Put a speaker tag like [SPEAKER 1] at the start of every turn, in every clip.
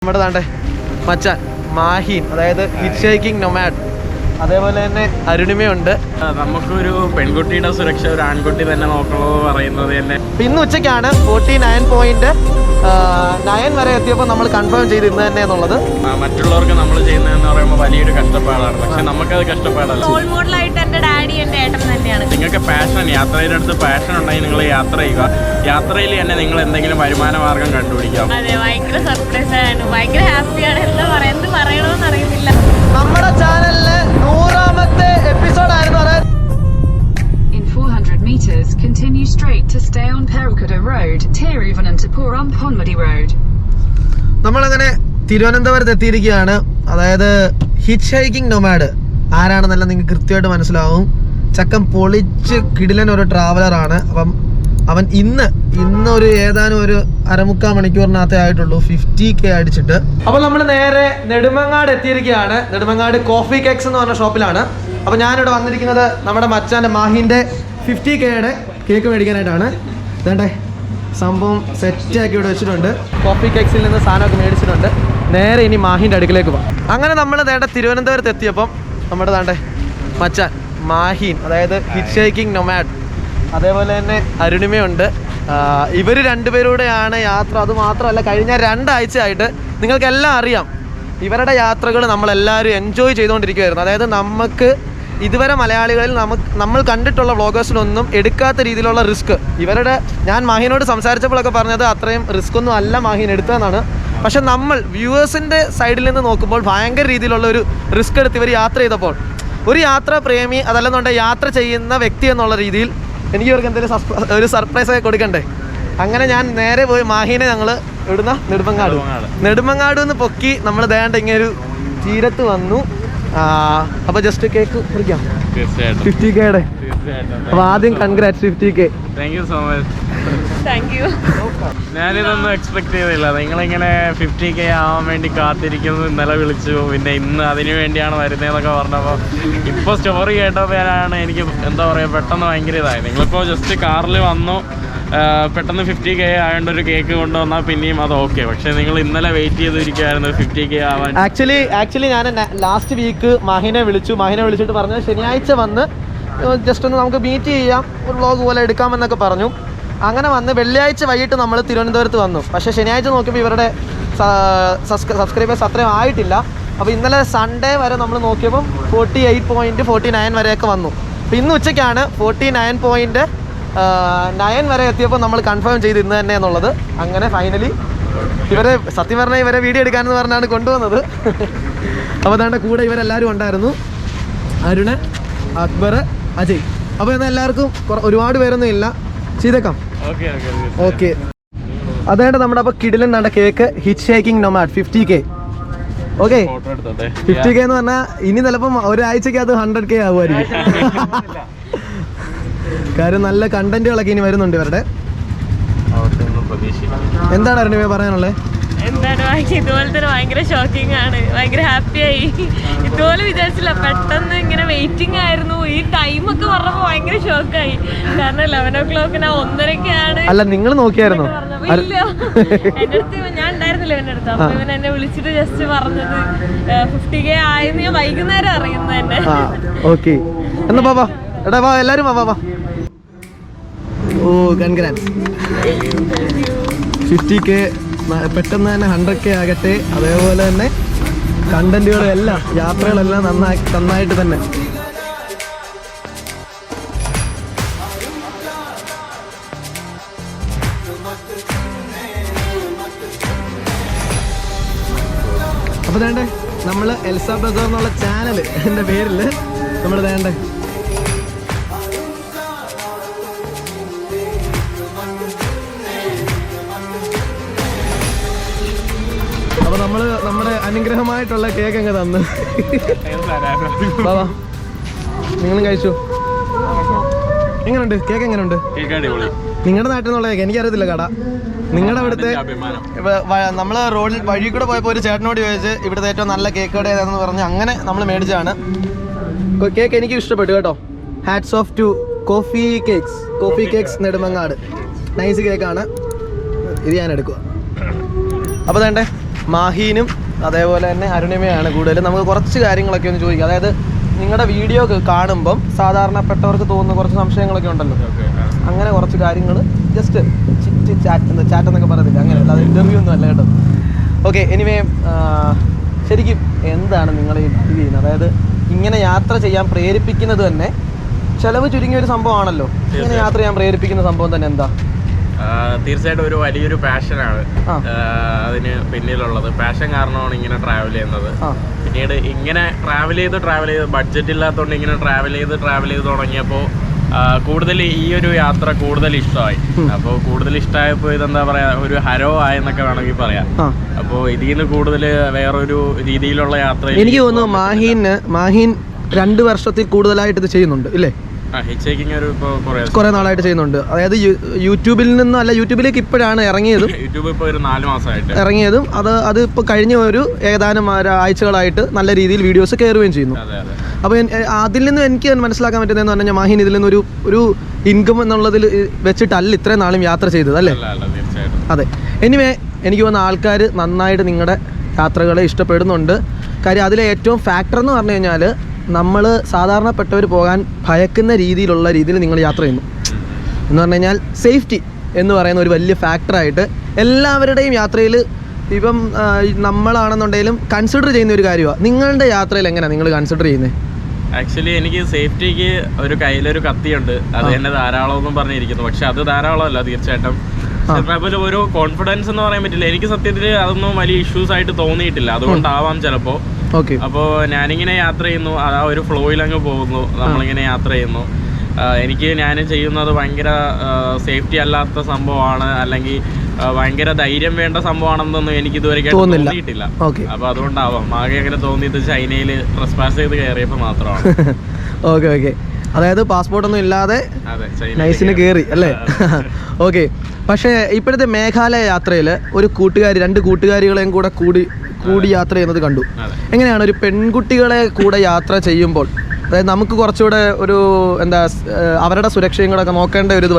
[SPEAKER 1] നമ്മുടെ താണ്ടെ മച്ചാൻ മാഹീൻ, അതായത് hit shaking nomad, അതേപോലെ തന്നെ അരുണിമയുണ്ട്.
[SPEAKER 2] നമുക്കൊരു പെൺകുട്ടിയുടെ സുരക്ഷ ഒരു ആൺകുട്ടി തന്നെ നോക്കണമെന്ന് പറയുന്നത് തന്നെ.
[SPEAKER 1] ഇന്ന് ഉച്ചയ്ക്കാണ് 49.9 വരെ എത്തിയപ്പോൾ നമ്മൾ കൺഫേം ചെയ്ത് ഇന്ന് തന്നെ എന്നുള്ളത്.
[SPEAKER 2] മറ്റുള്ളവർക്ക് നമ്മൾ ചെയ്യുന്നതെന്ന് പറയുമ്പോൾ വലിയൊരു കഷ്ടപ്പാടാണ്, പക്ഷെ നമുക്കത് കഷ്ടപ്പാടല്ല.
[SPEAKER 3] റോൾ മോഡലായിട്ട് എൻ്റെ ഡാഡി എൻ്റെ ഏട്ടൻ തന്നെയാണ്.
[SPEAKER 2] നിങ്ങൾക്ക് പാഷൻ, യാത്രയുടെ അടുത്ത് പാഷൻ ഉണ്ടെങ്കിൽ നിങ്ങൾ യാത്ര ചെയ്യുക. യാത്രയിൽ തന്നെ നിങ്ങൾ എന്തെങ്കിലും വരുമാന മാർഗം കണ്ടുപിടിക്കാം.
[SPEAKER 3] അതെ, ഭയങ്കര സർപ്രൈസ് ആണ്, ഭയങ്കര ഹാപ്പിയാണ്. എന്ത് പറയണമെന്ന് അറിയുന്നില്ല.
[SPEAKER 1] നമ്മുടെ ചാനലിലെ 100ാമത്തെ എപ്പിസോഡായിരുന്നു.
[SPEAKER 4] In 400 meters, continue straight to stay on Perukada Road, Tiruvananthapuram on Ponmudi Road.
[SPEAKER 1] നമ്മളങ്ങനെ തിരുവനന്തപുരത്ത് എത്തിയിരിക്കുകയാണ്. അതായത് ഹിറ്റ് ഷേക്കിംഗ് നൊമാഡ് ആരാണെന്നല്ല നിങ്ങൾക്ക് കൃത്യമായിട്ട് മനസ്സിലാവും. ചക്കൻ പൊളിച്ച് കിടിലൻ ഒരു ട്രാവലറാണ്. അപ്പം അവൻ ഇന്നൊരു ഏതാനും ഒരു അരമുക്കാൽ മണിക്കൂറിനകത്തേ ആയിട്ടുള്ളൂ 50K അടിച്ചിട്ട്. അപ്പോൾ നമ്മൾ നേരെ നെടുമങ്ങാട് എത്തിയിരിക്കുകയാണ്. നെടുമങ്ങാട് കോഫി കേക്സ് എന്ന് പറഞ്ഞ ഷോപ്പിലാണ്. അപ്പോൾ ഞാനിവിടെ വന്നിരിക്കുന്നത് നമ്മുടെ മച്ചാൻ്റെ മാഹീൻ്റെ 50Kയുടെ കേക്ക് മേടിക്കാനായിട്ടാണ്. വേണ്ടേ സംഭവം സെറ്റാക്കി ഇവിടെ വെച്ചിട്ടുണ്ട്. കോഫി കേക്സിൽ നിന്ന് സാധനമൊക്കെ മേടിച്ചിട്ടുണ്ട്. നേരെ ഇനി മാഹീൻ്റെ അടുക്കിലേക്ക് പോകാം. അങ്ങനെ നമ്മൾ നേരെ തിരുവനന്തപുരത്ത് എത്തിയപ്പം നമ്മുടെ താണ്ടെ മച്ചാൻ മാഹീൻ, അതായത് ഹിറ്റ് ഷേക്കിംഗ് നൊമാഡ്, അതേപോലെ തന്നെ അരുണിമയുണ്ട്. ഇവർ രണ്ടുപേരൂടെയാണ് യാത്ര. അതുമാത്രമല്ല, കഴിഞ്ഞ 2 ആഴ്ചയായിട്ട് നിങ്ങൾക്കെല്ലാം അറിയാം ഇവരുടെ യാത്രകൾ നമ്മളെല്ലാവരും എൻജോയ് ചെയ്തുകൊണ്ടിരിക്കുകയായിരുന്നു. അതായത് നമുക്ക് ഇതുവരെ മലയാളികളിൽ നമ്മൾ കണ്ടിട്ടുള്ള വ്ളോഗേഴ്സിനൊന്നും എടുക്കാത്ത രീതിയിലുള്ള റിസ്ക് ഞാൻ മാഹീനോട് സംസാരിച്ചപ്പോഴൊക്കെ പറഞ്ഞത് അത്രയും റിസ്ക് ഒന്നും അല്ല മാഹീൻ എടുത്തതെന്നാണ്. പക്ഷെ നമ്മൾ വ്യൂവേഴ്സിൻ്റെ സൈഡിൽ നിന്ന് നോക്കുമ്പോൾ ഭയങ്കര രീതിയിലുള്ള ഒരു റിസ്ക് എടുത്ത് ഇവർ യാത്ര ചെയ്തപ്പോൾ ഒരു യാത്രാ പ്രേമി, അതല്ലെന്നുണ്ടെങ്കിൽ യാത്ര ചെയ്യുന്ന വ്യക്തി എന്നുള്ള രീതിയിൽ എനിക്ക് ഇവർക്ക് എന്തെങ്കിലും ഒരു സർപ്രൈസൊക്കെ കൊടുക്കണ്ടേ. അങ്ങനെ ഞാൻ നേരെ പോയി മാഹീനെ ഞങ്ങൾ ഇവിടുന്ന നെടുമങ്ങാട് നിന്ന് പൊക്കി നമ്മൾ ദേണ്ട ഇങ്ങനെ ഒരു തീരത്ത് വന്നു. അപ്പോൾ ജസ്റ്റ് കേക്ക് മുറിക്കാം 50Kയുടെ. അപ്പോൾ ആദ്യം congrats 50K.
[SPEAKER 2] Thank you so much.
[SPEAKER 3] Thank you.
[SPEAKER 2] ഞാനിതൊന്നും എക്സ്പെക്ട് ചെയ്തില്ല. നിങ്ങളിങ്ങനെ 50K ആവാൻ വേണ്ടി കാത്തിരിക്കുന്നത് ഇന്നലെ വിളിച്ചു, പിന്നെ ഇന്ന് അതിനു വേണ്ടിയാണ് വരുന്നതെന്നൊക്കെ പറഞ്ഞപ്പോൾ ഇപ്പോൾ സ്റ്റോറി കേട്ടപ്പോഴാണ് എനിക്ക് എന്താ പറയുക പെട്ടെന്ന് ഭയങ്കര ഇതായി. നിങ്ങളിപ്പോൾ ജസ്റ്റ് കാറിൽ വന്നു, പെട്ടെന്ന് 50K ആയതുകൊണ്ട് ഒരു കേക്ക് കൊണ്ടുവന്നാൽ പിന്നെയും അത് ഓക്കെ. പക്ഷേ നിങ്ങൾ ഇന്നലെ വെയിറ്റ് ചെയ്തിരിക്കുകയായിരുന്നു 50K ആവാൻ.
[SPEAKER 1] ആക്ച്വലി ഞാൻ ലാസ്റ്റ് വീക്ക് മാഹീനെ വിളിച്ചിട്ട് പറഞ്ഞത് ശനിയാഴ്ച വന്ന് ജസ്റ്റ് ഒന്ന് നമുക്ക് മീറ്റ് ചെയ്യാം, ഒരു വ്ളോഗ് പോലെ എടുക്കാമെന്നൊക്കെ പറഞ്ഞു. അങ്ങനെ വന്ന് വെള്ളിയാഴ്ച വൈകിട്ട് നമ്മൾ തിരുവനന്തപുരത്ത് വന്നു. പക്ഷേ ശനിയാഴ്ച നോക്കിയപ്പോൾ ഇവരുടെ സബ്സ്ക്രൈബേഴ്സ് അത്രയും ആയിട്ടില്ല. അപ്പോൾ ഇന്നലെ സൺഡേ വരെ നമ്മൾ നോക്കിയപ്പം 48.49 വരെയൊക്കെ വന്നു. അപ്പോൾ ഇന്ന് ഉച്ചയ്ക്കാണ് 49.9 വരെ എത്തിയപ്പോൾ നമ്മൾ കൺഫേം ചെയ്ത് ഇന്ന് തന്നെ എന്നുള്ളത്. അങ്ങനെ ഫൈനലി സത്യം പറഞ്ഞാൽ ഇവരെ വീഡിയോ എടുക്കാനെന്ന് പറഞ്ഞാണ് കൊണ്ടുവന്നത്. അപ്പോൾ അതാണ്ട് കൂടെ ഇവരെല്ലാവരും ഉണ്ടായിരുന്നു, അരുണ്, അക്ബർ, അജയ്. അപ്പോൾ എന്നാൽ എല്ലാവർക്കും ഒരുപാട് പേരൊന്നും ഇല്ല, ചെയ്തേക്കാം. ഓക്കെ, അതായത് നമ്മുടെ അപ്പോൾ കിടിലൻ നമ്മുടെ cake hit shaking nomad 50K. Okay, 50K എന്ന് പറഞ്ഞാൽ ഇനി ചിലപ്പം ഒരാഴ്ചക്ക് അത് 100K ആവുമായിരിക്കും. കാര്യം നല്ല കണ്ടന്റുകളൊക്കെ ഇനി വരുന്നുണ്ട് ഇവരുടെ. എന്താണ് അരുണിമ പറയാനുള്ളത്?
[SPEAKER 3] എന്താണ് ഇതുപോലെ തന്നെ ഭയങ്കര ഷോക്കിംഗ് ആണ്, ഭയങ്കര ഹാപ്പിയായി. ഇതുപോലെ വിചാരിച്ചില്ല, പെട്ടെന്ന് ഇങ്ങനെ വെയിറ്റിംഗ് ആയിരുന്നു. ഈ ടൈമൊക്കെ പറഞ്ഞപ്പോൾ ഭയങ്കര ഷോക്കായി. കാരണം 11 o'clock 1:30
[SPEAKER 1] അല്ല, നിങ്ങൾ നോക്കിയായിരുന്നു?
[SPEAKER 3] ഇല്ല, എൻ്റെ അടുത്ത് ഞാൻ ഉണ്ടായിരുന്നില്ല എൻ്റെ അടുത്ത്. അപ്പൊ ഇവൻ എന്നെ വിളിച്ചിട്ട് ജസ്റ്റ് പറഞ്ഞത് 50K ആയെന്ന് ഞാൻ വൈകുന്നേരം അറിയുന്നത് തന്നെ.
[SPEAKER 1] ഓക്കെ, എന്നാ ബാബാ എടാ വാ, എല്ലാവരും വാ. ഓ കൺഗ്രാറ്റ്സ്. 50K പെട്ടെന്ന് തന്നെ 100K ആകട്ടെ. അതേപോലെ തന്നെ കണ്ടന്റുകളും എല്ലാം യാത്രകളെല്ലാം നന്നായിട്ട് തന്നെ. അപ്പോൾ വേണ്ടേ നമ്മൾ എൽസ ബ്രദർ എന്നുള്ള ചാനൽ എൻ്റെ പേരിൽ നമ്മൾ വേണ്ടേ അപ്പോൾ നമ്മൾ നമ്മുടെ അനുഗ്രഹമായിട്ടുള്ള കേക്ക് അങ്ങ് തന്നു. ബാബാ നിങ്ങളും കഴിച്ചു. എങ്ങനെയുണ്ട് കേക്ക്? എങ്ങനെയുണ്ട്? നിങ്ങളുടെ നാട്ടിൽ നിന്നുള്ള കേക്ക് എനിക്കറിയത്തില്ല കട. നിങ്ങളുടെ അവിടുത്തെ നമ്മൾ റോഡിൽ വഴി കൂടെ പോയപ്പോൾ ഒരു ചേട്ടനോട് ചോദിച്ച് ഇവിടുത്തെ ഏറ്റവും നല്ല കേക്ക് കട ഏതാണെന്ന് പറഞ്ഞ് അങ്ങനെ നമ്മൾ മേടിച്ചതാണ്. കേക്ക് എനിക്ക് ഇഷ്ടപ്പെട്ടു കേട്ടോ. Hats of two coffee cakes Nedumangad. Nice കേക്കാണ് ഇത്, ഞാൻ എടുക്കുക. അപ്പോൾ വേണ്ടേ മാഹീനും അതേപോലെ തന്നെ അരുണിമയാണ് കൂടുതലും. നമുക്ക് കുറച്ച് കാര്യങ്ങളൊക്കെ ഒന്ന് ചോദിക്കാം. അതായത് നിങ്ങളുടെ വീഡിയോ കാണുമ്പം സാധാരണപ്പെട്ടവർക്ക് തോന്നുന്ന കുറച്ച് സംശയങ്ങളൊക്കെ ഉണ്ടല്ലോ, അങ്ങനെ കുറച്ച് കാര്യങ്ങൾ ജസ്റ്റ് ചാറ്റ് എന്നൊക്കെ പറയുന്നില്ല, അങ്ങനെയല്ല, അത് ഇൻ്റർവ്യൂ ഒന്നും അല്ല കേട്ടോ. ഓക്കെ, എനിവേ ശരിക്കും എന്താണ് നിങ്ങൾ ഈ ഡ്രൈവ് ചെയ്യുന്നത്? അതായത് ഇങ്ങനെ യാത്ര ചെയ്യാൻ പ്രേരിപ്പിക്കുന്നത് തന്നെ ചെലവ് ചുരുങ്ങിയ ഒരു സംഭവമാണല്ലോ. ഇങ്ങനെ യാത്ര ചെയ്യാൻ പ്രേരിപ്പിക്കുന്ന സംഭവം തന്നെ എന്താ?
[SPEAKER 2] തീർച്ചയായിട്ടും ഒരു വലിയൊരു പാഷനാണ് അതിന് പിന്നിലുള്ളത്. പാഷൻ കാരണമാണ് ഇങ്ങനെ ട്രാവൽ ചെയ്യുന്നത്. പിന്നീട് ഇങ്ങനെ ട്രാവൽ ചെയ്ത് ബഡ്ജറ്റ് ഇല്ലാത്തതുകൊണ്ട് ഇങ്ങനെ ട്രാവൽ ചെയ്ത് തുടങ്ങിയപ്പോൾ കൂടുതൽ ഈ ഒരു യാത്ര കൂടുതൽ ഇഷ്ടമായി. അപ്പോൾ കൂടുതൽ ഇഷ്ടമായപ്പോൾ ഇതെന്താ പറയാ, ഒരു ഹരോ ആയെന്നൊക്കെ വേണമെങ്കിൽ പറയാം. അപ്പോൾ ഇതിൽ നിന്ന് കൂടുതൽ വേറൊരു രീതിയിലുള്ള യാത്ര
[SPEAKER 1] എനിക്ക് തോന്നുന്നു മാഹീൻ 2 വർഷത്തിൽ കൂടുതലായിട്ട് ഇത് ചെയ്യുന്നുണ്ട് ഇല്ലേ? കുറെ നാളായിട്ട് ചെയ്യുന്നുണ്ട്. അതായത് യൂട്യൂബിൽ നിന്നല്ല, യൂട്യൂബിലേക്ക് ഇപ്പോഴാണ് ഇറങ്ങിയതും ഇറങ്ങിയതും അത് ഇപ്പോൾ കഴിഞ്ഞ ഒരു ഏതാനും ആഴ്ചകളായിട്ട് നല്ല രീതിയിൽ വീഡിയോസ് കയറുകയും ചെയ്യുന്നു. അപ്പോൾ അതിൽ നിന്ന് എനിക്ക് മനസ്സിലാക്കാൻ പറ്റുന്നതെന്ന് പറഞ്ഞാൽ മാഹീൻ ഇതിൽ നിന്നൊരു ഒരു ഇൻകം എന്നുള്ളതിൽ വെച്ചിട്ടല്ല ഇത്രയും നാളും യാത്ര ചെയ്തത് അല്ലേ? അതെ. എനിവേ എനിക്ക് തോന്നുന്ന ആൾക്കാർ നന്നായിട്ട് നിങ്ങളുടെ യാത്രകളെ ഇഷ്ടപ്പെടുന്നുണ്ട്. കാര്യം അതിലെ ഏറ്റവും ഫാക്ടർ എന്ന് പറഞ്ഞു കഴിഞ്ഞാൽ നമ്മൾ സാധാരണപ്പെട്ടവർ പോകാൻ ഭയക്കുന്ന രീതിയിൽ നിങ്ങൾ യാത്ര ചെയ്യുന്നു എന്ന് പറഞ്ഞു കഴിഞ്ഞാൽ സേഫ്റ്റി എന്ന് പറയുന്ന ഒരു വലിയ ഫാക്ടറായിട്ട് എല്ലാവരുടെയും യാത്രയിൽ ഇപ്പം നമ്മളാണെന്നുണ്ടെങ്കിലും കൺസിഡർ ചെയ്യുന്ന ഒരു കാര്യമാണ്. നിങ്ങളുടെ യാത്രയിൽ എങ്ങനെയാണ് നിങ്ങൾ കൺസിഡർ ചെയ്യുന്നത്?
[SPEAKER 2] ആക്ച്വലി എനിക്ക് സേഫ്റ്റിക്ക് ഒരു കയ്യിലൊരു കത്തിയുണ്ട്, അത് തന്നെ ധാരാളമെന്നും പറഞ്ഞിരിക്കുന്നു. പക്ഷെ അത് ധാരാളമല്ല തീർച്ചയായിട്ടും. അതേപോലെ ഒരു കോൺഫിഡൻസ് എന്ന് പറയാൻ പറ്റില്ല. എനിക്ക് സത്യത്തിൽ അതൊന്നും വലിയ ഇഷ്യൂസ് ആയിട്ട് തോന്നിയിട്ടില്ല. അതുകൊണ്ടാവാം ചിലപ്പോൾ. അപ്പോൾ ഞാനിങ്ങനെ യാത്ര ചെയ്യുന്നു, ആ ഒരു ഫ്ലോയിൽ അങ്ങ് പോകുന്നു. നമ്മളിങ്ങനെ യാത്ര ചെയ്യുന്നു. ഞാൻ ചെയ്യുന്നത് ഭയങ്കര സേഫ്റ്റി അല്ലാത്ത സംഭവമാണ്, അല്ലെങ്കിൽ ഭയങ്കര ധൈര്യം വേണ്ട സംഭവമാണെന്നൊന്നും എനിക്ക് ഇതുവരെ തോന്നിയിട്ടില്ല. അപ്പൊ അതുകൊണ്ടാവാം ആകെ അങ്ങനെ തോന്നിയത് ചൈനയിൽ ട്രസ്പാസ് ചെയ്ത് കയറിയപ്പോൾ മാത്രമാണ്.
[SPEAKER 1] ഓക്കെ, അതായത് പാസ്പോർട്ടൊന്നും ഇല്ലാതെ നൈസിന് കയറി അല്ലേ? ഓക്കെ. പക്ഷേ ഇപ്പോഴത്തെ മേഘാലയ യാത്രയിൽ ഒരു 2 കൂട്ടുകാരികളെയും കൂടി യാത്ര ചെയ്യുന്നത് കണ്ടു. എങ്ങനെയാണ് ഒരു പെൺകുട്ടികളെ കൂടെ യാത്ര ചെയ്യുമ്പോൾ, അതായത് നമുക്ക് കുറച്ചുകൂടെ ഒരു അവരുടെ സുരക്ഷയും കൂടെ ഒക്കെ നോക്കേണ്ട ഒരു ഇത്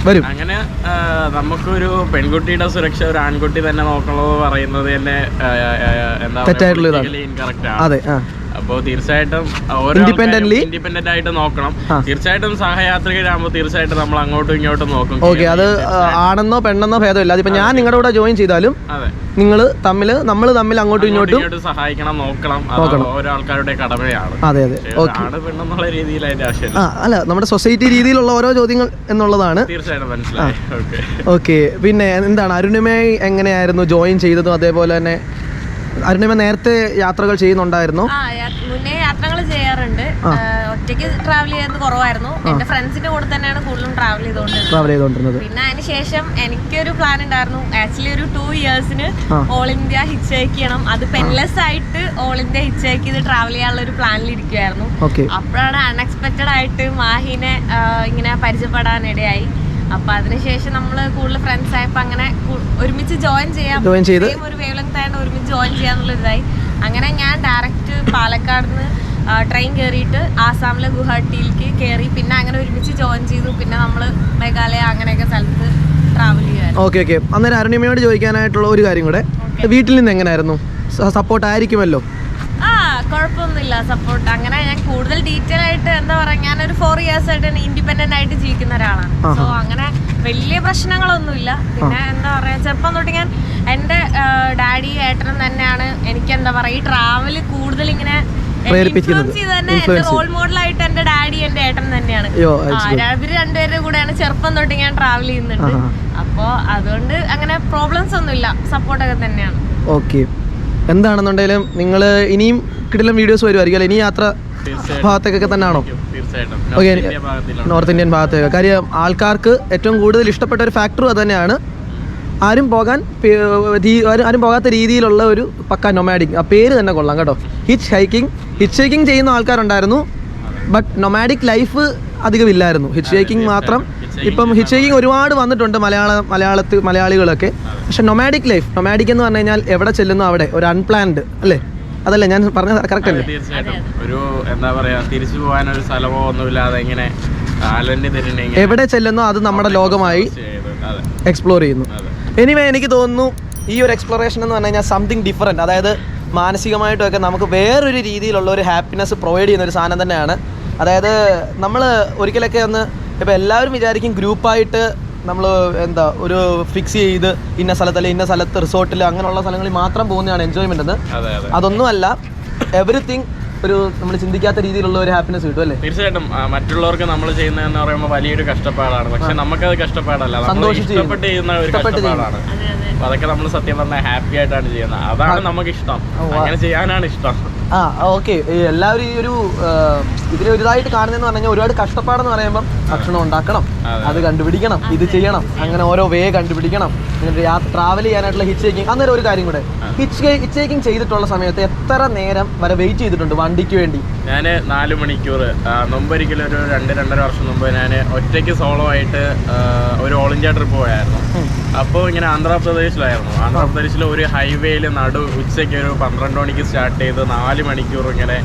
[SPEAKER 1] വരും?
[SPEAKER 2] അങ്ങനെ നമുക്കൊരു പെൺകുട്ടിയുടെ സുരക്ഷ ഒരു ആൺകുട്ടി തന്നെ നോക്കണമെന്ന് പറയുന്നത് തന്നെ
[SPEAKER 1] തെറ്റായിട്ടുള്ള
[SPEAKER 2] ഇൻകറക്റ്റ് ആണ്.
[SPEAKER 1] അതെ.
[SPEAKER 2] അപ്പോൾ തീർച്ചയായിട്ടും ഇൻഡിപെൻഡന്റ് ആയിട്ട് നോക്കണം. തീർച്ചയായിട്ടും സഹയാത്രികരാകുമ്പോൾ തീർച്ചയായിട്ടും നമ്മൾ അങ്ങോട്ടും ഇങ്ങോട്ടും നോക്കും.
[SPEAKER 1] ഓക്കെ, അത് ആണെന്നോ പെണ്ണെന്നോ ഭേദമില്ല. അതിപ്പോ ഞാൻ നിങ്ങളുടെ കൂടെ ജോയിൻ ചെയ്താലും നമ്മൾ തമ്മിൽ അങ്ങോട്ടും ഇങ്ങോട്ടും
[SPEAKER 2] സഹായിക്കണം, നോക്കണം. ഓരോ ആൾക്കാരുടെ കടമയാണ്.
[SPEAKER 1] അതെ.
[SPEAKER 2] ആണ് പെണ്ണെന്നുള്ള രീതിയിലായിട്ട് ആവശ്യം
[SPEAKER 1] അല്ല, നമ്മുടെ സൊസൈറ്റി രീതിയിലുള്ള ഓരോ ചോദ്യങ്ങൾ എന്നുള്ളതാണ്.
[SPEAKER 2] തീർച്ചയായിട്ടും മനസ്സിലായി.
[SPEAKER 1] ഓക്കെ. പിന്നെ എന്താണ് അരുണിമയെ എങ്ങനെയായിരുന്നു ജോയിൻ ചെയ്തതും? അതേപോലെ തന്നെ അരുണിമ നേരത്തെ യാത്രകൾ ചെയ്യുന്നുണ്ടായിരുന്നു?
[SPEAKER 3] മുന്നേ യാത്രകൾ ചെയ്യാറുണ്ട്. ഒറ്റയ്ക്ക് ട്രാവൽ ചെയ്യുന്നത് കുറവായിരുന്നു. എന്റെ ഫ്രണ്ട്സിന്റെ കൂടെ തന്നെയാണ് കൂടുതലും ട്രാവൽ ചെയ്തുകൊണ്ടിരുന്നത്. പിന്നെ അതിനുശേഷം എനിക്കൊരു പ്ലാൻ ഉണ്ടായിരുന്നു. ആക്ച്വലി ഒരു 2 ഇയേഴ്സിന് ഓൾ ഇന്ത്യ ഹിച്ച് ഹൈക്ക് ചെയ്യണം. അത് പെൻലെസ് ആയിട്ട് ഓൾ ഇന്ത്യ ഹിച്ച് ഹൈക്ക് ചെയ്ത് ട്രാവൽ ചെയ്യാനുള്ള ഒരു പ്ലാനിൽ ഇരിക്കുവായിരുന്നു. അപ്പോഴാണ് അൺഎക്സ്പെക്റ്റഡ് ആയിട്ട് മാഹീനെ ഇങ്ങനെ പരിചയപ്പെടാനിടയായി. അപ്പൊ അതിനുശേഷം നമ്മള് കൂടുതൽ ഫ്രണ്ട്സ് ആയപ്പോ അങ്ങനെ ഒരുമിച്ച് ജോയിൻ ചെയ്ത് ഒരു വേവ് ലെങ്ത് ആയിട്ട് ഒരുമിച്ച് ജോയിൻ ചെയ്യാന്നുള്ള ഇതായി. അങ്ങനെ ഞാൻ ഡയറക്റ്റ് പാലക്കാട് നിന്ന് ട്രെയിൻ കയറിയിട്ട് ആസാമിലെ ഗുവാഹട്ടിയിലേക്ക് കയറി. പിന്നെ അങ്ങനെ ഒരുമിച്ച് ജോയിൻ ചെയ്തു. പിന്നെ നമ്മള് മേഘാലയ അങ്ങനെയൊക്കെ സ്ഥലത്ത് ട്രാവൽ ചെയ്യുമായിരുന്നു.
[SPEAKER 1] ഓക്കെ. അന്നേരം അരുണിമയോട് ചോദിക്കാനായിട്ടുള്ള ഒരു കാര്യം കൂടെ, വീട്ടിൽ നിന്ന് എങ്ങനെയായിരുന്നു? സപ്പോർട്ട് ആയിരിക്കുമല്ലോ?
[SPEAKER 3] കുഴപ്പമൊന്നുമില്ല, സപ്പോർട്ട്. അങ്ങനെ ഞാൻ കൂടുതൽ ഡീറ്റെയിൽ ആയിട്ട് എന്താ പറയാ, ഞാനൊരു 4 ഇയേഴ്സ് ആയിട്ട് ഇൻഡിപെൻഡന്റ് ആയിട്ട് ജീവിക്കുന്ന ഒരാളാണ്. സോ അങ്ങനെ വലിയ പ്രശ്നങ്ങളൊന്നുമില്ല. പിന്നെ എന്താ പറയാ, ചെറുപ്പം തൊട്ട് ഞാൻ എന്റെ ഡാഡി ഏട്ടനും തന്നെയാണ് എനിക്ക് എന്താ പറയാ ഈ ട്രാവല് കൂടുതൽ ഇങ്ങനെ ഇൻഫ്ലുവൻസ് ചെയ്ത് തന്നെ. എന്റെ റോൾ മോഡലായിട്ട് എന്റെ ഡാഡി എന്റെ ഏട്ടൻ തന്നെയാണ്. ഇവര് 2 പേരുടെ കൂടെയാണ് ചെറുപ്പം തൊട്ട് ഞാൻ ട്രാവൽ ചെയ്യുന്നുണ്ട്. അപ്പോ അതുകൊണ്ട് അങ്ങനെ പ്രോബ്ലംസ് ഒന്നുമില്ല, സപ്പോർട്ടൊക്കെ തന്നെയാണ്.
[SPEAKER 1] ഓക്കെ. എന്താണെന്നുണ്ടെങ്കിലും നിങ്ങൾ ഇനിയും കിടിലം വീഡിയോസ് വരുമായിരിക്കും അല്ലേ? ഇനി യാത്ര ഭാഗത്തേക്കൊക്കെ തന്നെയാണോ? ഓക്കെ, നോർത്ത് ഇന്ത്യൻ ഭാഗത്തേക്ക്. കാര്യം ആൾക്കാർക്ക് ഏറ്റവും കൂടുതൽ ഇഷ്ടപ്പെട്ട ഒരു ഫാക്ടറും അത് തന്നെയാണ്. ആരും പോകാത്ത രീതിയിലുള്ള ഒരു പക്ക നൊമാഡിക്. ആ പേര് തന്നെ കൊള്ളാം കേട്ടോ, ഹിച്ച് ഹൈക്കിംഗ് ചെയ്യുന്ന ആൾക്കാരുണ്ടായിരുന്നു. ബട്ട് നൊമാഡിക് ലൈഫ് അധികം ഇല്ലായിരുന്നു, ഹിച്ച് ഹൈക്കിംഗ് മാത്രം. ഇപ്പം ഹിച്ച് ഹൈക്കിംഗ് ഒരുപാട് വന്നിട്ടുണ്ട് മലയാളികളൊക്കെ. പക്ഷെ നൊമാഡിക് എന്ന് പറഞ്ഞു കഴിഞ്ഞാൽ എവിടെ ചെല്ലുന്നു അവിടെ ഒരു അൺപ്ലാൻഡ് അല്ലേ? അതല്ലേ ഞാൻ പറഞ്ഞ കറക്റ്റ് അല്ലേ?
[SPEAKER 2] തീർച്ചയായിട്ടും. ഒരു എന്താ പറയാ, തിരിച്ചു പോകാൻ ഒരു സ്ഥലമോ ഒന്നുമില്ലാതെ ഇങ്ങനെ
[SPEAKER 1] എവിടെ ചെല്ലുന്നോ അത് നമ്മുടെ ലോകമായി എക്സ്പ്ലോർ ചെയ്യുന്നു. എനിവേ എനിക്ക് തോന്നുന്നു ഈ ഒരു എക്സ്പ്ലോറേഷൻ എന്ന് പറഞ്ഞു കഴിഞ്ഞാൽ സംതിങ് ഡിഫറെൻറ്റ്, അതായത് മാനസികമായിട്ടുമൊക്കെ നമുക്ക് വേറൊരു രീതിയിലുള്ള ഒരു ഹാപ്പിനെസ് പ്രൊവൈഡ് ചെയ്യുന്ന ഒരു സാധനം തന്നെയാണ്. അതായത് നമ്മൾ ഒരിക്കലൊക്കെ ഒന്ന് ഇപ്പോൾ എല്ലാവരും വിചാരിക്കും ഗ്രൂപ്പായിട്ട് നമ്മൾ എന്താ ഒരു ഫിക്സ് ചെയ്ത് ഇന്ന സ്ഥലത്തല്ല ഇന്ന സ്ഥലത്ത് റിസോർട്ടിൽ അങ്ങനെയുള്ള സ്ഥലങ്ങളിൽ മാത്രം പോകുന്നതാണ് എൻജോയ്മെൻ്റ് എന്ന്. അതൊന്നുമല്ല, എവറിത്തിങ് ഒരു നമ്മൾ ചിന്തിക്കാത്ത രീതിയിലുള്ള ഒരു ഹാപ്പിനെസ് കിട്ടും അല്ലേ?
[SPEAKER 2] തീർച്ചയായിട്ടും. മറ്റുള്ളവർക്ക് നമ്മൾ ചെയ്യുന്നതെന്ന് പറയുമ്പോൾ വലിയൊരു കഷ്ടപ്പാടാണ്, പക്ഷെ നമുക്കത് കഷ്ടപ്പാടല്ല, ഇഷ്ടപ്പെട്ട് ചെയ്യുന്ന ഒരു കഷ്ടപ്പാടാണ്. അപ്പൊ അതൊക്കെ നമ്മൾ സത്യം പറഞ്ഞാൽ ഹാപ്പി ആയിട്ടാണ് ചെയ്യുന്നത്. അതാണ് നമുക്ക് ഇഷ്ടം, അങ്ങനെ ചെയ്യാനാണ് ഇഷ്ടം.
[SPEAKER 1] ഓക്കെ. എല്ലാവരും ഈ ഒരു ഇതിൽ ഒരിതായിട്ട് കാണുന്നതെന്ന് പറഞ്ഞു കഴിഞ്ഞാൽ ഒരുപാട് കഷ്ടപ്പാടെന്ന് പറയുമ്പോൾ ഭക്ഷണം ഉണ്ടാക്കണം, അത് കണ്ടുപിടിക്കണം, ഇത് ചെയ്യണം, അങ്ങനെ ഓരോ വേ കണ്ടുപിടിക്കണം, ട്രാവൽ ചെയ്യാനായിട്ടുള്ള ഹിച്ച് ഹൈക്കിങ്. അന്നേരം ഒരു കാര്യം കൂടെ, ഹിച്ച് ഹൈക്കിങ് ചെയ്തിട്ടുള്ള സമയത്ത് എത്ര നേരം വരെ വെയിറ്റ് ചെയ്തിട്ടുണ്ട് വണ്ടിക്ക് വേണ്ടി?
[SPEAKER 2] ഞാൻ 4 മണിക്കൂർ മുമ്പൊരിക്കലും ഒരു 2-2.5 വർഷം മുമ്പ് ഞാൻ ഒറ്റയ്ക്ക് സോളോ ആയിട്ട് ഒരു ഓൾ ഇന്ത്യ ട്രിപ്പ് പോയായിരുന്നു. അപ്പോൾ ഇങ്ങനെ ആന്ധ്രാപ്രദേശിലായിരുന്നു. ആന്ധ്രാപ്രദേശിലെ ഒരു ഹൈവേയിൽ ഉച്ചയ്ക്ക് ഒരു 12 മണിക്ക് സ്റ്റാർട്ട് ചെയ്ത് 4 മണിക്കൂർ ഇങ്ങനെ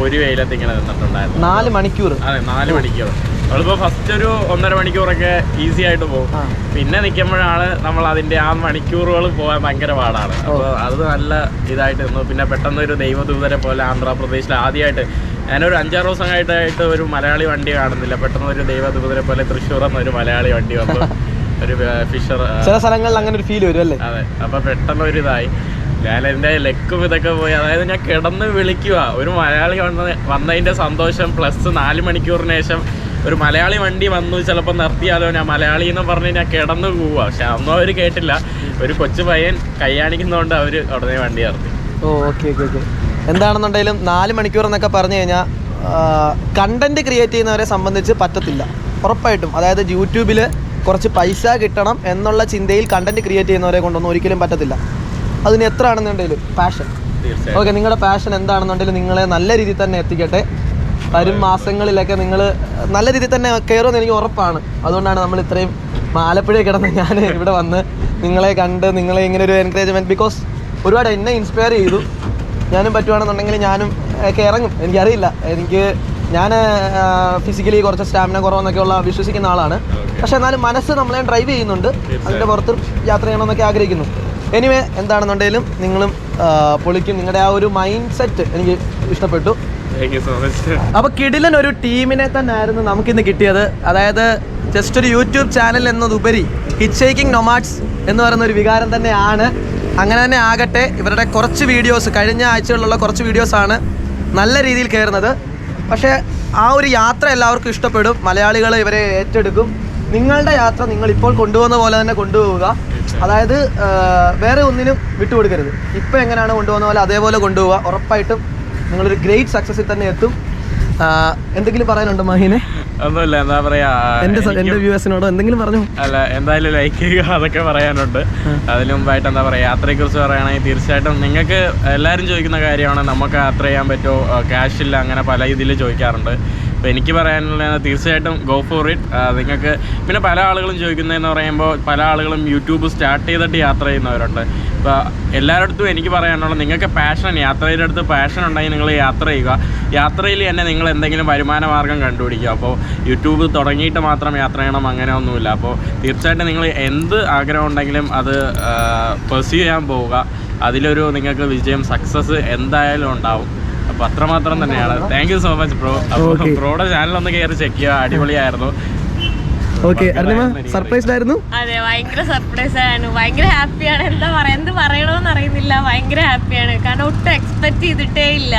[SPEAKER 2] ഒരു വെയിലത്ത് ഇങ്ങനെ നിന്നിട്ടുണ്ടായിരുന്നു.
[SPEAKER 1] 4 മണിക്കൂർ?
[SPEAKER 2] അതെ, 4 മണിക്കൂർ. നമ്മളിപ്പോൾ ഫസ്റ്റ് ഒരു 1.5 മണിക്കൂറൊക്കെ ഈസി ആയിട്ട് പോകും. പിന്നെ നിൽക്കുമ്പോഴാണ് നമ്മൾ അതിൻ്റെ ആ മണിക്കൂറുകൾ പോകാൻ ഭയങ്കര പാടാണ്. അപ്പോൾ അത് നല്ല ഇതായിട്ട് നിന്നു. പിന്നെ പെട്ടെന്ന് ഒരു ദൈവദൂതരെ പോലെ ആന്ധ്രാപ്രദേശിൽ ആദ്യമായിട്ട് ഞാനൊരു 5-6 ദിവസമായിട്ട് ഒരു മലയാളി വണ്ടി കാണുന്നില്ല. പെട്ടെന്ന് ഒരു ദൈവദൂതരെ പോലെ തൃശ്ശൂർ എന്നൊരു മലയാളി വണ്ടി വന്നു. ഒരു ഫിഷർ ചില
[SPEAKER 1] സ്ഥലങ്ങളിൽ അങ്ങനെ ഒരു ഫീൽ വരും അല്ലേ?
[SPEAKER 2] അതെ. അപ്പോൾ പെട്ടെന്ന് ഒരു ഇതായി, ഞാൻ എൻ്റെ ലെക്കും ഇതൊക്കെ പോയി. അതായത് ഞാൻ കിടന്ന് വിളിക്കുക, ഒരു മലയാളി വന്നതിൻ്റെ സന്തോഷം പ്ലസ് 4 മണിക്കൂറിന് ശേഷം ഒരു മലയാളി വണ്ടി വന്നു, ചിലപ്പോൾ നിർത്തിയാലോ, ഞാൻ മലയാളി എന്ന് പറഞ്ഞ് ഞാൻ കിടന്ന് പോവുക. പക്ഷെ അന്നും അവർ കേട്ടില്ല. ഒരു കൊച്ചു പയ്യൻ കൈയാണിക്കുന്നതുകൊണ്ട് അവർ ഉടനെ വണ്ടി നിർത്തി.
[SPEAKER 1] ഓക്കെ. എന്താണെന്നുണ്ടെങ്കിലും 4 മണിക്കൂർ എന്നൊക്കെ പറഞ്ഞു കഴിഞ്ഞാൽ കണ്ടന്റ് ക്രിയേറ്റ് ചെയ്യുന്നവരെ സംബന്ധിച്ച് പറ്റത്തില്ല ഉറപ്പായിട്ടും. അതായത് യൂട്യൂബിൽ കുറച്ച് പൈസ കിട്ടണം എന്നുള്ള ചിന്തയിൽ കണ്ടന്റ് ക്രിയേറ്റ് ചെയ്യുന്നവരെ കൊണ്ടൊന്നും ഒരിക്കലും പറ്റത്തില്ല. അതിന് എത്ര ആണെന്നുണ്ടെങ്കിലും പാഷൻ. ഓക്കെ, നിങ്ങളുടെ പാഷൻ എന്താണെന്നുണ്ടെങ്കിലും നിങ്ങളെ നല്ല രീതിയിൽ തന്നെ എത്തിക്കട്ടെ. വരും മാസങ്ങളിലൊക്കെ നിങ്ങൾ നല്ല രീതിയിൽ തന്നെ കയറുമെന്ന് എനിക്ക് ഉറപ്പാണ്. അതുകൊണ്ടാണ് നമ്മൾ ഇത്രയും ആലപ്പുഴയിൽ കിടന്ന് ഞാൻ ഇവിടെ വന്ന് നിങ്ങളെ കണ്ട് നിങ്ങളെ ഇങ്ങനെ ഒരു എൻകറേജ്മെൻറ്റ്, ബിക്കോസ് ഒരുപാട് എന്നെ ഇൻസ്പയർ ചെയ്തു. ഞാനും പറ്റുവാണെന്നുണ്ടെങ്കിൽ ഞാനും ഒക്കെ ഇറങ്ങും. എനിക്കറിയില്ല, ഞാൻ ഫിസിക്കലി കുറച്ച് സ്റ്റാമിന കുറവെന്നൊക്കെയുള്ള വിശ്വസിക്കുന്ന ആളാണ്. പക്ഷെ എന്നാലും മനസ്സ് നമ്മളെ ഡ്രൈവ് ചെയ്യുന്നുണ്ട്. അതിൻ്റെ പുറത്ത് യാത്ര ചെയ്യണമെന്നൊക്കെ ആഗ്രഹിക്കുന്നു. എനിവേ, എന്താണെന്നുണ്ടെങ്കിലും നിങ്ങളും പൊളിക്കും. നിങ്ങളുടെ ആ ഒരു മൈൻഡ് സെറ്റ് എനിക്ക് ഇഷ്ടപ്പെട്ടു. അപ്പോൾ കിടിലൻ ഒരു ടീമിനെ തന്നെ ആയിരുന്നു നമുക്കിന്ന് കിട്ടിയത്. അതായത് ജസ്റ്റ് ഒരു യൂട്യൂബ് ചാനൽ എന്നതുപരി ഹിച്ച് ഹൈക്കിംഗ് നൊമാഡ്സ് എന്ന് പറയുന്ന ഒരു വികാരം തന്നെയാണ്. അങ്ങനെ തന്നെ ആകട്ടെ. ഇവരുടെ കുറച്ച് വീഡിയോസ്, കഴിഞ്ഞ ആഴ്ചകളിലുള്ള കുറച്ച് വീഡിയോസാണ് നല്ല രീതിയിൽ കയറുന്നത്. പക്ഷേ ആ ഒരു യാത്ര എല്ലാവർക്കും ഇഷ്ടപ്പെടും. മലയാളികൾ ഇവരെ ഏറ്റെടുക്കും. നിങ്ങളുടെ യാത്ര നിങ്ങളിപ്പോൾ കൊണ്ടുപോകുന്ന പോലെ തന്നെ കൊണ്ടുപോവുക. അതായത് വേറെ ഒന്നിനും വിട്ടുകൊടുക്കരുത്. ഇപ്പോൾ എങ്ങനെയാണ് കൊണ്ടുപോകുന്ന പോലെ അതേപോലെ കൊണ്ടുപോവുക. ഉറപ്പായിട്ടും നിങ്ങളൊരു ഗ്രേറ്റ് സക്സസിൽ തന്നെ എത്തും. എന്തെങ്കിലും പറയാനുണ്ടോ മഹീനെ?
[SPEAKER 2] ഒന്നുമില്ല, എന്താ പറയാ,
[SPEAKER 1] എന്റെ വ്യൂവേഴ്സിനോടോ എന്തെങ്കിലും പറഞ്ഞു?
[SPEAKER 2] അല്ല, എന്തായാലും ലൈക്ക് ചെയ്യുക, അതൊക്കെ പറയാനുണ്ട്. അതിന് മുമ്പായിട്ട് എന്താ പറയുക, യാത്രയെക്കുറിച്ച് പറയുകയാണെങ്കിൽ തീർച്ചയായിട്ടും നിങ്ങൾക്ക് എല്ലാവരും ചോദിക്കുന്ന കാര്യമാണ്, നമുക്ക് യാത്ര ചെയ്യാൻ പറ്റുമോ, ക്യാഷില്ല, അങ്ങനെ പല ഇതിൽ ചോദിക്കാറുണ്ട്. അപ്പോൾ എനിക്ക് പറയാനുള്ളത് തീർച്ചയായിട്ടും ഗോ ഫോർ ഇറ്റ്. നിങ്ങൾക്ക് പിന്നെ പല ആളുകളും ചോദിക്കുന്നതെന്ന് പറയുമ്പോൾ പല ആളുകളും യൂട്യൂബ് സ്റ്റാർട്ട് ചെയ്തിട്ട് യാത്ര ചെയ്യുന്നവരുണ്ട്. ഇപ്പോൾ എല്ലാവരുടെ എനിക്ക് പറയാനുള്ളത്, നിങ്ങൾക്ക് യാത്രയുടെ അടുത്ത് പാഷൻ ഉണ്ടെങ്കിൽ നിങ്ങൾ യാത്ര ചെയ്യുക. യാത്രയിൽ തന്നെ നിങ്ങൾ എന്തെങ്കിലും വരുമാന മാർഗ്ഗം കണ്ടുപിടിക്കുക. അപ്പോൾ യൂട്യൂബ് തുടങ്ങിയിട്ട് മാത്രം യാത്ര ചെയ്യണം അങ്ങനെ ഒന്നുമില്ല. അപ്പോൾ തീർച്ചയായിട്ടും നിങ്ങൾ എന്ത് ആഗ്രഹം ഉണ്ടെങ്കിലും അത് പെർസ്യൂ ചെയ്യാൻ പോവുക. അതിലൊരു നിങ്ങൾക്ക് വിജയം, സക്സസ് എന്തായാലും ഉണ്ടാവും. അപ്പോൾ അത്രമാത്രം തന്നെയാണ്. Thank you so much bro. അപ്പോൾ ബ്രോയുടെ ചാനലൊന്ന് കയറി ചെക്ക് ചെയ്യുക, അടിപൊളിയായിരുന്നു.
[SPEAKER 1] സർപ്രൈസ്ഡ് ആയിരുന്നു.
[SPEAKER 3] അതെ, ഭയങ്കര സർപ്രൈസ് ആയിരുന്നു. ഭയങ്കര ഹാപ്പിയാണ്. എന്ത് പറയണമെന്ന് അറിയുന്നില്ല. ഭയങ്കര ഹാപ്പിയാണ്. കാരണം ഒട്ടും എക്സ്പെക്ട് ചെയ്തിട്ടേ ഇല്ല.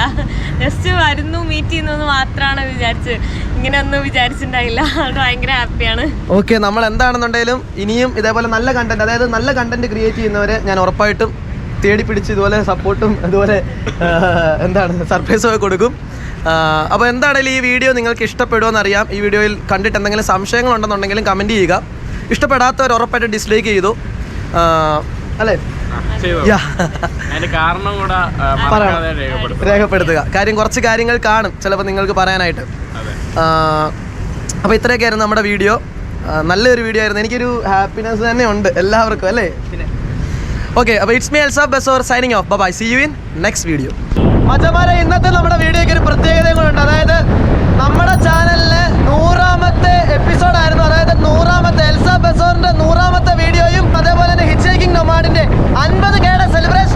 [SPEAKER 3] ജസ്റ്റ് വരുന്നു, മീറ്റ് ചെയ്യുന്നു മാത്രമാണ് വിചാരിച്ചത്. ഇങ്ങനെയൊന്നും വിചാരിച്ചിട്ടുണ്ടായില്ല. അതുകൊണ്ട് ഭയങ്കര ഹാപ്പിയാണ്.
[SPEAKER 1] ഓക്കെ, നമ്മൾ എന്താണെന്നുണ്ടെങ്കിലും ഇനിയും ഇതേപോലെ നല്ല കണ്ടന്റ്, അതായത് നല്ല കണ്ടന്റ് ക്രിയേറ്റ് ചെയ്യുന്നവരെ ഞാൻ ഉറപ്പായിട്ടും തേടി പിടിച്ച് ഇതുപോലെ സപ്പോർട്ടും ഇതുപോലെ സർപ്രൈസൊക്കെ കൊടുക്കും. അപ്പോൾ എന്താണെങ്കിലും ഈ വീഡിയോ നിങ്ങൾക്ക് ഇഷ്ടപ്പെടുമെന്നറിയാം. ഈ വീഡിയോയിൽ കണ്ടിട്ട് എന്തെങ്കിലും സംശയങ്ങളുണ്ടെന്നുണ്ടെങ്കിലും കമൻറ്റ് ചെയ്യുക. ഇഷ്ടപ്പെടാത്തവർ ഉറപ്പായിട്ട് ഡിസ്ലൈക്ക് ചെയ്തു അല്ലേ? രേഖപ്പെടുത്തുക. കാര്യം കുറച്ച് കാര്യങ്ങൾ കാണും ചിലപ്പോൾ നിങ്ങൾക്ക് പറയാനായിട്ട്. അപ്പോൾ ഇത്രയൊക്കെ ആയിരുന്നു നമ്മുടെ വീഡിയോ. നല്ലൊരു വീഡിയോ ആയിരുന്നു. എനിക്കൊരു ഹാപ്പിനെസ് തന്നെ ഉണ്ട് എല്ലാവർക്കും അല്ലേ? ഓക്കെ, അപ്പോൾ ഇറ്റ്സ് മീ എൽസാബ് ബസോർ signing off. Bye, see you in next video. മച്ചന്മാരെ, ഇന്നത്തെ നമ്മുടെ വീഡിയോയ്ക്ക് ഒരു പ്രത്യേകതയും കൂടെ ഉണ്ട്. അതായത് നമ്മുടെ ചാനലിലെ 100ാമത്തെ എപ്പിസോഡായിരുന്നു. അതായത് 100ാമത്തെ എൽസാബ് ബസോറിൻ്റെ 100ാമത്തെ വീഡിയോയും അതേപോലെ തന്നെ ഹിച്ച് ഹൈക്കിംഗ് ഹൈക്കിംഗ് നൊമാഡിന്റെ 50K സെലിബ്രേഷൻ